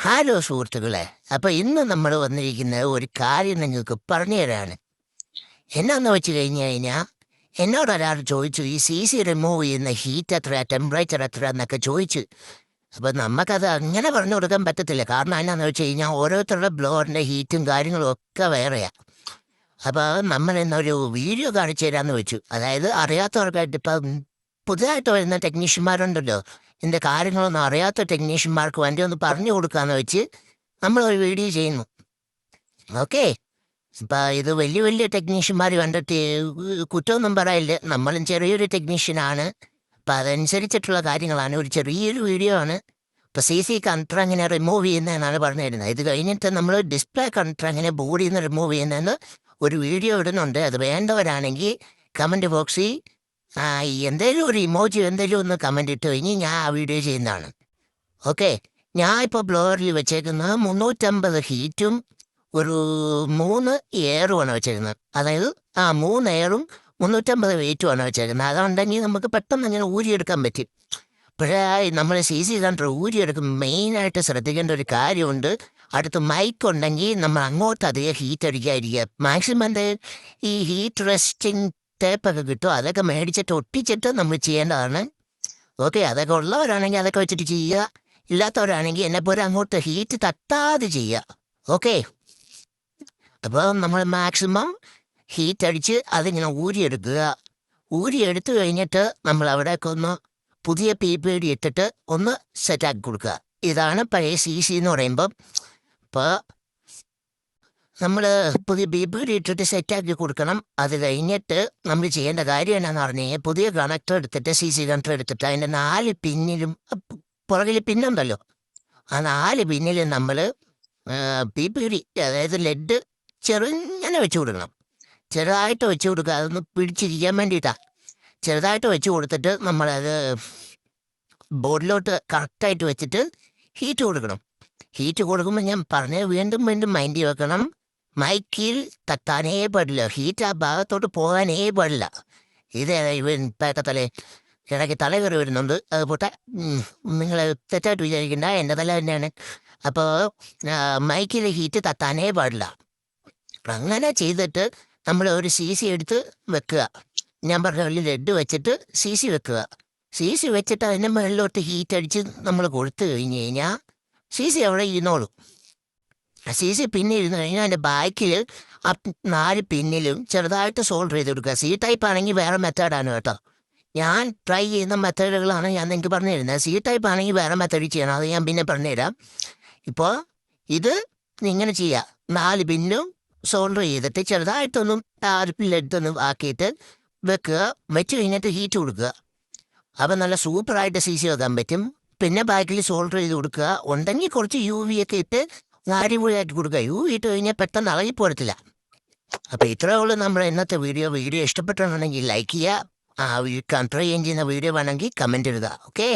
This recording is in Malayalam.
ഹലോ സുഹൃത്തുക്കളെ, അപ്പോൾ ഇന്ന് നമ്മൾ വന്നിരിക്കുന്ന ഒരു കാര്യം നിങ്ങൾക്ക് പറഞ്ഞു തരാണ്. എന്നാന്ന് വെച്ച് കഴിഞ്ഞാൽ എന്നോട് ഒരാൾ ചോദിച്ചു, ഈ CC റിമൂവ് ചെയ്യുന്ന ഹീറ്റ് എത്ര, ടെമ്പറേച്ചർ എത്ര എന്നൊക്കെ ചോദിച്ചു. അപ്പോൾ നമുക്കത് അങ്ങനെ പറഞ്ഞു കൊടുക്കാൻ പറ്റത്തില്ല. കാരണം എന്നാന്ന് വെച്ച് കഴിഞ്ഞാൽ ഓരോരുത്തരുടെ ബ്ലോറിൻ്റെ ഹീറ്റും കാര്യങ്ങളും ഒക്കെ വേറെയാണ്. അപ്പോൾ നമ്മൾ ഇന്നൊരു വീഡിയോ കാണിച്ചു തരാമെന്ന് വെച്ചു. അതായത് അറിയാത്തവർക്കായിട്ട് ഇപ്പം പുതുതായിട്ട് വരുന്ന ടെക്നീഷ്യന്മാരുണ്ടല്ലോ, ഇതിൻ്റെ കാര്യങ്ങളൊന്നും അറിയാത്ത ടെക്നീഷ്യന്മാർക്ക് വേണ്ടി ഒന്ന് പറഞ്ഞു കൊടുക്കാമെന്ന് വെച്ച് നമ്മളൊരു വീഡിയോ ചെയ്യുന്നു. ഓക്കെ, ഇപ്പം ഇത് വലിയ വലിയ ടെക്നീഷ്യന്മാർ കണ്ടിട്ട് കുറ്റമൊന്നും പറയില്ല. നമ്മളും ചെറിയൊരു ടെക്നീഷ്യനാണ്. അപ്പം അതനുസരിച്ചിട്ടുള്ള കാര്യങ്ങളാണ്. ഒരു ചെറിയൊരു വീഡിയോ ആണ്. ഇപ്പോൾ CC കണ്ടർ എങ്ങനെ റിമൂവ് ചെയ്യുന്നതെന്നാണ് പറഞ്ഞു തരുന്നത്. ഇത് കഴിഞ്ഞിട്ട് നമ്മൾ ഡിസ്പ്ലേ കണ്ടർ എങ്ങനെ ബോഡിയിൽ നിന്ന് റിമൂവ് ചെയ്യുന്നതെന്ന് ഒരു വീഡിയോ ഇടുന്നുണ്ട്. അത് വേണ്ടവരാണെങ്കിൽ കമൻറ്റ് ബോക്സിൽ എന്തെങ്കിലും ഒരു ഇമോജി എന്തെങ്കിലും ഒന്ന് കമൻറ്റ് ഇട്ട് കഴിഞ്ഞ് ഞാൻ ആ വീഡിയോ ചെയ്യുന്നതാണ്. ഓക്കെ, ഞാൻ ഇപ്പോൾ ബ്ലോറിൽ വെച്ചേക്കുന്നത് 350 ഹീറ്റും ഒരു 3 എയറുമാണ് വെച്ചേക്കുന്നത്. അതായത് 3 എയറും 350 വെയിറ്റുമാണ് വെച്ചേക്കുന്നത്. അതുണ്ടെങ്കിൽ നമുക്ക് പെട്ടെന്ന് അങ്ങനെ ഊരിയെടുക്കാൻ പറ്റും. പക്ഷേ നമ്മൾ CC കണ്ടർ ഊരിയെടുക്കും മെയിനായിട്ട് ശ്രദ്ധിക്കേണ്ട ഒരു കാര്യമുണ്ട്. അടുത്ത് മൈക്ക് ഉണ്ടെങ്കിൽ നമ്മൾ അങ്ങോട്ട് അധികം ഹീറ്റ് അടിക്കാതിരിക്കുക. മാക്സിമം ഈ ഹീറ്റ് റെസ്റ്റിംഗ് ടേപ്പൊക്കെ കിട്ടും, അതൊക്കെ മേടിച്ചിട്ട് ഒട്ടിച്ചിട്ട് നമ്മൾ ചെയ്യേണ്ടതാണ്. ഓക്കെ, അതൊക്കെ ഉള്ളവരാണെങ്കിൽ അതൊക്കെ വെച്ചിട്ട് ചെയ്യുക. ഇല്ലാത്തവരാണെങ്കിൽ എന്നെപ്പോലെ അങ്ങോട്ട് ഹീറ്റ് തട്ടാതെ ചെയ്യുക. ഓക്കെ, അപ്പോൾ നമ്മൾ മാക്സിമം ഹീറ്റ് അടിച്ച് അതിങ്ങനെ ഊരിയെടുക്കുക. ഊരിയെടുത്ത് കഴിഞ്ഞിട്ട് നമ്മൾ അവിടേക്ക് ഒന്ന് പുതിയ PPD ഇട്ടിട്ട് ഒന്ന് സെറ്റാക്കി കൊടുക്കുക. ഇതാണ് പഴയ CC എന്ന് പറയുമ്പം. ഇപ്പോൾ നമ്മൾ പുതിയ PPD ഇട്ടിട്ട് സെറ്റാക്കി കൊടുക്കണം. അത് കഴിഞ്ഞിട്ട് നമ്മൾ ചെയ്യേണ്ട കാര്യം എന്നാന്ന് പറഞ്ഞു കഴിഞ്ഞാൽ പുതിയ കണക്ടർ എടുത്തിട്ട് CC കണക്ടർ എടുത്തിട്ട് അതിൻ്റെ 4 പിന്നിലും പുറകിൽ പിന്നുണ്ടല്ലോ, ആ 4 പിന്നിലും നമ്മൾ PPD അതായത് ലെഡ് ചെറുങ്ങനെ വെച്ച് കൊടുക്കണം. ചെറുതായിട്ട് വെച്ച് കൊടുക്കുക, അതൊന്ന് പിടിച്ചിരിക്കാൻ വേണ്ടിയിട്ടാണ്. ചെറുതായിട്ട് വെച്ച് കൊടുത്തിട്ട് നമ്മളത് ബോർഡിലോട്ട് കറക്റ്റായിട്ട് വെച്ചിട്ട് ഹീറ്റ് കൊടുക്കണം. ഹീറ്റ് കൊടുക്കുമ്പോൾ ഞാൻ പറഞ്ഞത് വീണ്ടും വീണ്ടും മൈൻഡ് വെക്കണം, മൈക്കിൽ തട്ടാനേ പാടില്ല, ഹീറ്റ് ആ ഭാഗത്തോട്ട് പോകാനേ പാടില്ല. ഇത് ഇപ്പോഴത്തെ ഇടയ്ക്ക് തല കയറി വരുന്നുണ്ട്. അതുപോലെ നിങ്ങൾ തെറ്റായിട്ട് വിചാരിക്കേണ്ട, എൻ്റെ തല തന്നെയാണ്. അപ്പോൾ മൈക്കിൽ ഹീറ്റ് തട്ടാനേ പാടില്ല. അങ്ങനെ ചെയ്തിട്ട് നമ്മൾ ഒരു CC എടുത്ത് വെക്കുക. ഞാൻ പറഞ്ഞ ഒരു ലെഡ് വെച്ചിട്ട് CC വെക്കുക. CC വെച്ചിട്ട് അതിൻ്റെ മുകളിലോട്ട് ഹീറ്റ് അടിച്ച് നമ്മൾ കൊടുത്തു കഴിഞ്ഞ് കഴിഞ്ഞാൽ CC അവിടെ ഇരുന്നോളും. CC പിന്നെ ഇരുന്ന് കഴിഞ്ഞാൽ അതിൻ്റെ ബാക്കിൽ 4 പിന്നിലും ചെറുതായിട്ട് സോൾഡർ ചെയ്ത് കൊടുക്കുക. C ടൈപ്പ് ആണെങ്കിൽ വേറെ മെത്തേഡാണ് കേട്ടോ. ഞാൻ ട്രൈ ചെയ്യുന്ന മെത്തേഡുകളാണ് ഞാൻ നിങ്ങൾക്ക് പറഞ്ഞു തരുന്നത്. C ടൈപ്പ് ആണെങ്കിൽ വേറെ മെത്തേഡ് ചെയ്യണം, അത് ഞാൻ പിന്നെ പറഞ്ഞുതരാം. ഇപ്പോൾ ഇത് ഇങ്ങനെ ചെയ്യുക, 4 പിന്നും സോൾഡർ ചെയ്തിട്ട് ചെറുതായിട്ടൊന്നും ലെഡൊന്നും ആക്കിയിട്ട് വെക്കുക. വെച്ച് കഴിഞ്ഞിട്ട് ഹീറ്റ് കൊടുക്കുക. അപ്പം നല്ല സൂപ്പറായിട്ട് CC വെക്കാൻ പറ്റും. പിന്നെ ബാക്കിൽ സോൾഡർ ചെയ്ത് കൊടുക്കുക. ഉണ്ടെങ്കിൽ കുറച്ച് UV ഒക്കെ ഇട്ട് അടിപൊളിയായിട്ട് കൊടുക്കുക. UV ഇട്ട് കഴിഞ്ഞാൽ പെട്ടെന്ന് ഇളകിപ്പോരത്തില്ല. അപ്പോൾ ഇത്രയേ ഉള്ളൂ നമ്മുടെ ഇന്നത്തെ വീഡിയോ. വീഡിയോ ഇഷ്ടപ്പെട്ടിട്ടുണ്ടെങ്കിൽ ലൈക്ക് ചെയ്യുക. കൺട്രോൾ ചെയ്യുന്ന വീഡിയോ വേണമെങ്കിൽ കമൻറ്റ് ഇടുക. ഓക്കെ.